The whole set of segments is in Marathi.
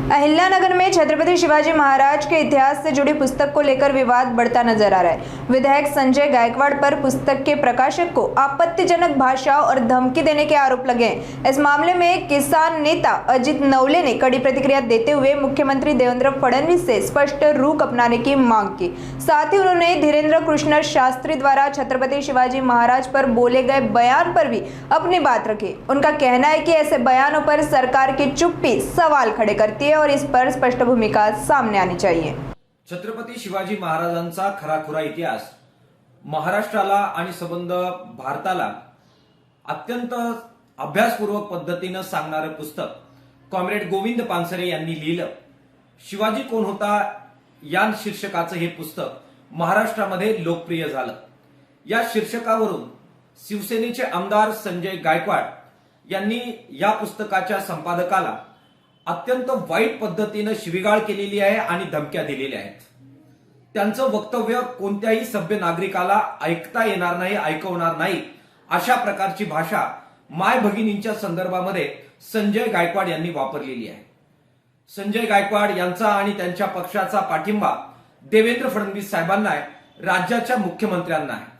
अहिल्यानगर में छत्रपति शिवाजी महाराज के इतिहास से जुड़ी पुस्तक को लेकर विवाद बढ़ता नजर आ रहा है। विधायक संजय गायकवाड़ पर पुस्तक के प्रकाशक को आपत्तिजनक भाषा और धमकी देने के आरोप लगे हैं। इस मामले में किसान नेता अजित नवले ने कड़ी प्रतिक्रिया देते हुए मुख्यमंत्री देवेंद्र फडणवीस से स्पष्ट रुख अपनाने की मांग की। साथ ही उन्होंने धीरेन्द्र कृष्ण शास्त्री द्वारा छत्रपति शिवाजी महाराज पर बोले गए बयान पर भी अपनी बात रखी। उनका कहना है कि ऐसे बयानों पर सरकार की चुप्पी सवाल खड़े करती है और इस पर स्पष्ट भूमिका सामने आनी चाहिए। छत्रपती शिवाजी महाराजांचा खराखुरा इतिहास महाराष्ट्राला आणि संबंध भारताला अत्यंत अभ्यासपूर्वक पद्धतीने सांगणारे पुस्तक कॉम्रेड गोविंद पानसरे यांनी लिहिलं। शिवाजी कोण होता या शीर्षकाचं हे पुस्तक महाराष्ट्रामध्ये लोकप्रिय झालं। या शीर्षकावरून शिवसेनेचे आमदार संजय गायकवाड यांनी या पुस्तकाच्या संपादकाला अत्यंत वाईट पद्धतीने शिवीगाळ केलेली आहे आणि धमक्या दिलेल्या आहेत। त्यांचं वक्तव्य कोणत्याही सभ्य नागरिकाला ऐकता येणार नाही, ऐकवणार नाही अशा प्रकारची भाषा माय भगिनींच्या संदर्भामध्ये संजय गायकवाड यांनी वापरलेली आहे। संजय गायकवाड यांचा आणि त्यांच्या पक्षाचा पाठिंबा देवेंद्र फडणवीस साहेबांना आहे, राज्याच्या मुख्यमंत्र्यांना आहे।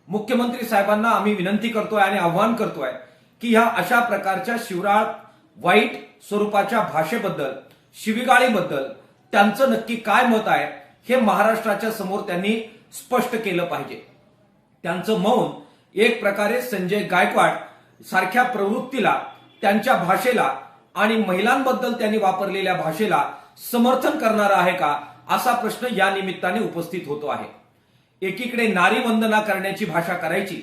मुख्यमंत्री साहेबांना आम्ही विनंती करतोय आणि आव्हान करतोय की ह्या अशा प्रकारच्या शिवराळ वाईट स्वरूपाच्या भाषेबद्दल, शिवीगाळीबद्दल त्यांचं नक्की काय मत आहे हे महाराष्ट्राच्या समोर त्यांनी स्पष्ट केलं पाहिजे। त्यांचं मौन एक प्रकारे संजय गायकवाड सारख्या प्रवृत्तीला, त्यांच्या भाषेला आणि महिलांबद्दल त्यांनी वापरलेल्या भाषेला समर्थन करणार आहे का असा प्रश्न या निमित्ताने उपस्थित होतो आहे। एकीकडे नारी वंदना करण्याची भाषा करायची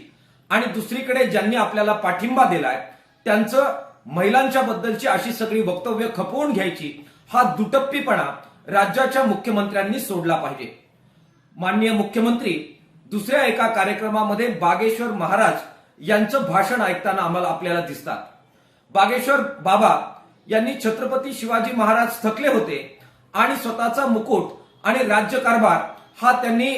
आणि दुसरीकडे ज्यांनी आपल्याला पाठिंबा दिलाय त्यांचं महिलांच्या बद्दलची अशी सगळी वक्तव्य खपवून घ्यायची, हा दुटप्पीपणा राज्याच्या मुख्यमंत्र्यांनी सोडला पाहिजे। माननीय मुख्यमंत्री दुसऱ्या एका कार्यक्रमामध्ये बागेश्वर महाराज यांचं भाषण ऐकताना आपल्याला दिसतात। बागेश्वर बाबा यांनी छत्रपती शिवाजी महाराज थकले होते आणि स्वतःचा मुकुट आणि राज्यकारभार हा त्यांनी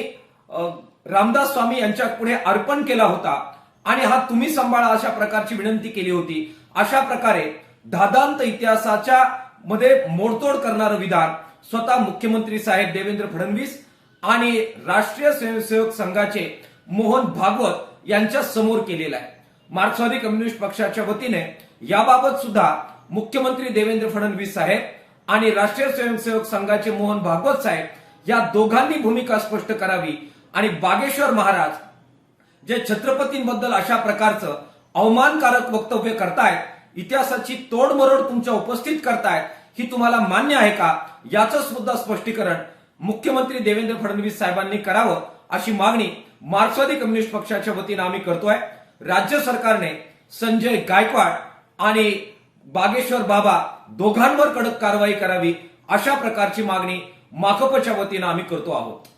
रामदास स्वामी यांच्या पुढे अर्पण केला होता आणि हा तुम्ही सांभाळा अशा प्रकारची विनंती केली होती। अशा प्रकारे दादांत इतिहासाच्या मध्ये मोडतोड करणारं विधान स्वतः मुख्यमंत्री साहेब देवेंद्र फडणवीस आणि राष्ट्रीय स्वयंसेवक संघाचे मोहन भागवत यांच्या समोर केलेलं आहे। मार्क्सवादी कम्युनिस्ट पक्षाच्या वतीने याबाबत सुद्धा मुख्यमंत्री देवेंद्र फडणवीस साहेब आणि राष्ट्रीय स्वयंसेवक संघाचे मोहन भागवत साहेब या दोघांनी भूमिका स्पष्ट करावी आणि बागेश्वर महाराज जे छत्रपतींबद्दल अशा प्रकारचं अवमानकारक वक्तव्य करतायत, इतिहासाची तोडमरोड तुमच्या उपस्थित करतायत, ही तुम्हाला मान्य आहे का याचं सुद्धा स्पष्टीकरण मुख्यमंत्री देवेंद्र फडणवीस साहेबांनी करावं अशी मागणी मार्क्सवादी कम्युनिस्ट पक्षाच्या वतीने आम्ही करतोय। राज्य सरकारने संजय गायकवाड आणि बागेश्वर बाबा दोघांवर कडक कारवाई करावी अशा प्रकारची मागणी माकपच्या वतीने आम्ही करतो आहोत।